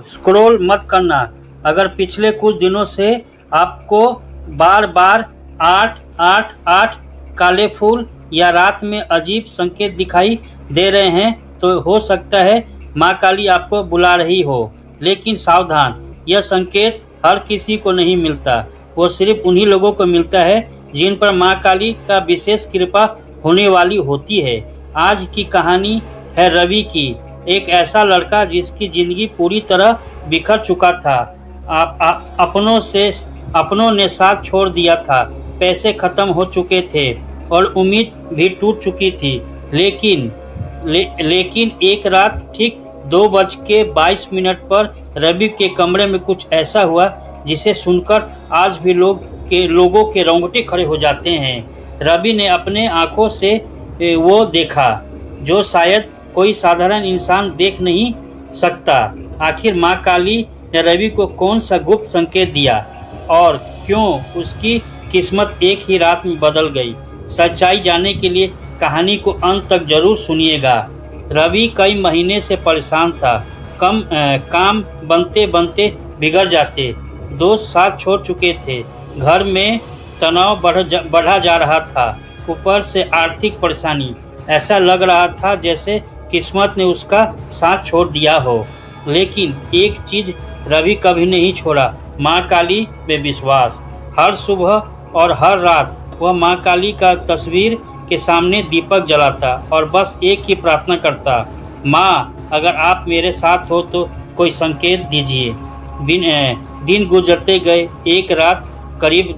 Scroll मत करना। अगर पिछले कुछ दिनों से आपको बार बार 888 काले फूल या रात में अजीब संकेत दिखाई दे रहे हैं तो हो सकता है माँ काली आपको बुला रही हो। लेकिन सावधान, यह संकेत हर किसी को नहीं मिलता। वो सिर्फ उन्हीं लोगों को मिलता है जिन पर माँ काली का विशेष कृपा होने वाली होती है। आज की कहानी है रवि की, एक ऐसा लड़का जिसकी जिंदगी पूरी तरह बिखर चुका था। अपनों ने साथ छोड़ दिया था, पैसे खत्म हो चुके थे और उम्मीद भी टूट चुकी थी। लेकिन एक रात ठीक 2:22 पर रवि के कमरे में कुछ ऐसा हुआ जिसे सुनकर आज भी लोगों के रोंगटे खड़े हो जाते हैं। रवि ने अपने आंखों से वो देखा जो शायद कोई साधारण इंसान देख नहीं सकता। आखिर माँ काली ने रवि को कौन सा गुप्त संकेत दिया और क्यों उसकी किस्मत एक ही रात में बदल गई? सच्चाई जानने के लिए कहानी को अंत तक जरूर सुनिएगा। रवि कई महीने से परेशान था। काम बनते बनते बिगड़ जाते, दोस्त साथ छोड़ चुके थे, घर में तनाव बढ़ा जा रहा था, ऊपर से आर्थिक परेशानी। ऐसा लग रहा था जैसे किस्मत ने उसका साथ छोड़ दिया हो। लेकिन एक चीज रवि कभी नहीं छोड़ा, माँ काली में विश्वास। हर सुबह और हर रात वह माँ काली का तस्वीर के सामने दीपक जलाता और बस एक ही प्रार्थना करता, माँ अगर आप मेरे साथ हो तो कोई संकेत दीजिए। दिन गुजरते गए। एक रात करीब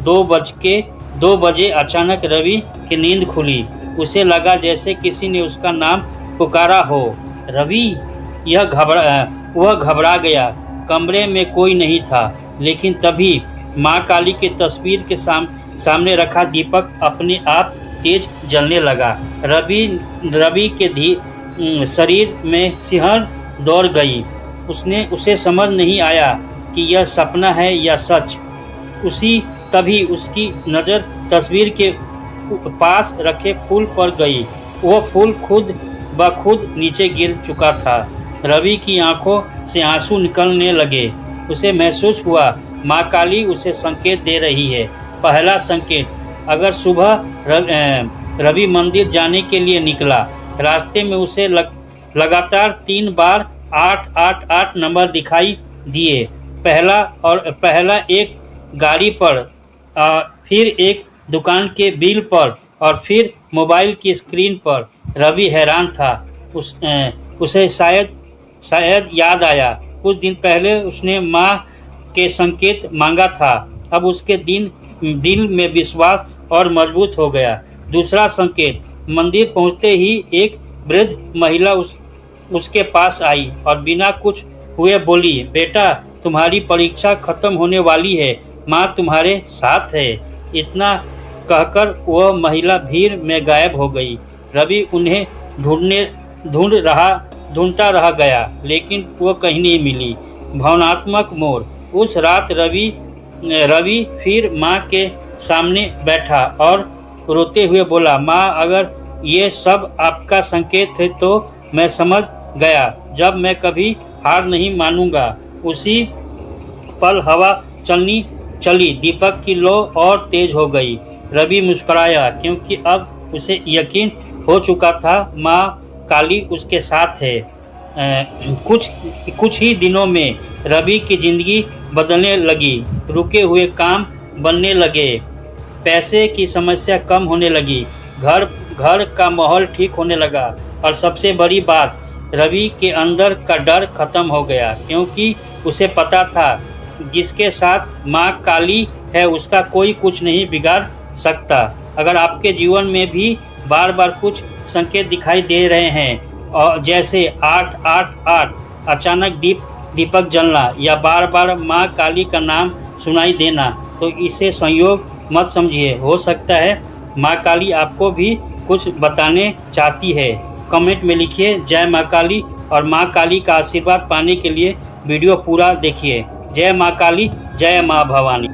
2 बजे अचानक रवि की नींद खुली। उसे लगा जैसे किसी ने उसका नाम पुकारा हो। रवि, वह घबरा गया। कमरे में कोई नहीं था, लेकिन तभी माँ काली की तस्वीर के सामने रखा दीपक अपने आप तेज जलने लगा। रवि के शरीर में सिहर दौड़ गई। उसे समझ नहीं आया कि यह सपना है या सच। तभी उसकी नज़र तस्वीर के पास रखे फूल पर गई। वह फूल खुद ब खुद नीचे गिर चुका था। रवि की आंखों से आंसू निकलने लगे। उसे महसूस हुआ माँ काली उसे संकेत दे रही है। पहला संकेत, अगर सुबह रवि मंदिर जाने के लिए निकला, रास्ते में उसे लगातार 3 बार 888 नंबर दिखाई दिए। पहला एक गाड़ी पर, फिर एक दुकान के बिल पर और फिर मोबाइल की स्क्रीन पर। रवि हैरान था। उसे शायद याद आया, कुछ दिन पहले उसने माँ के संकेत मांगा था। अब उसके दिल में विश्वास और मजबूत हो गया। दूसरा संकेत, मंदिर पहुँचते ही एक वृद्ध महिला उसके पास आई और बिना कुछ हुए बोली, बेटा तुम्हारी परीक्षा खत्म होने वाली है, माँ तुम्हारे साथ है। इतना कहकर वह महिला भीड़ में गायब हो गई। रवि उन्हें ढूंढता रह गया, लेकिन वो कहीं नहीं मिली। भावनात्मक मोड़। उस रात रवि फिर माँ के सामने बैठा और रोते हुए बोला, माँ अगर ये सब आपका संकेत है तो मैं समझ गया, जब मैं कभी हार नहीं मानूंगा। उसी पल हवा चली। दीपक की लो और तेज हो गई। रवि मुस्कुराया क्योंकि अब उसे यकीन हो चुका था माँ काली उसके साथ है। कुछ ही दिनों में रवि की जिंदगी बदलने लगी। रुके हुए काम बनने लगे, पैसे की समस्या कम होने लगी, घर का माहौल ठीक होने लगा और सबसे बड़ी बात, रवि के अंदर का डर खत्म हो गया क्योंकि उसे पता था जिसके साथ माँ काली है उसका कोई कुछ नहीं बिगाड़ सकता। अगर आपके जीवन में भी बार बार कुछ संकेत दिखाई दे रहे हैं और जैसे 888 अचानक दीपक जलना या बार बार माँ काली का नाम सुनाई देना, तो इसे संयोग मत समझिए। हो सकता है माँ काली आपको भी कुछ बताने चाहती है। कमेंट में लिखिए जय माँ काली और माँ काली का आशीर्वाद पाने के लिए वीडियो पूरा देखिए। जय माँ काली, जय माँ भवानी।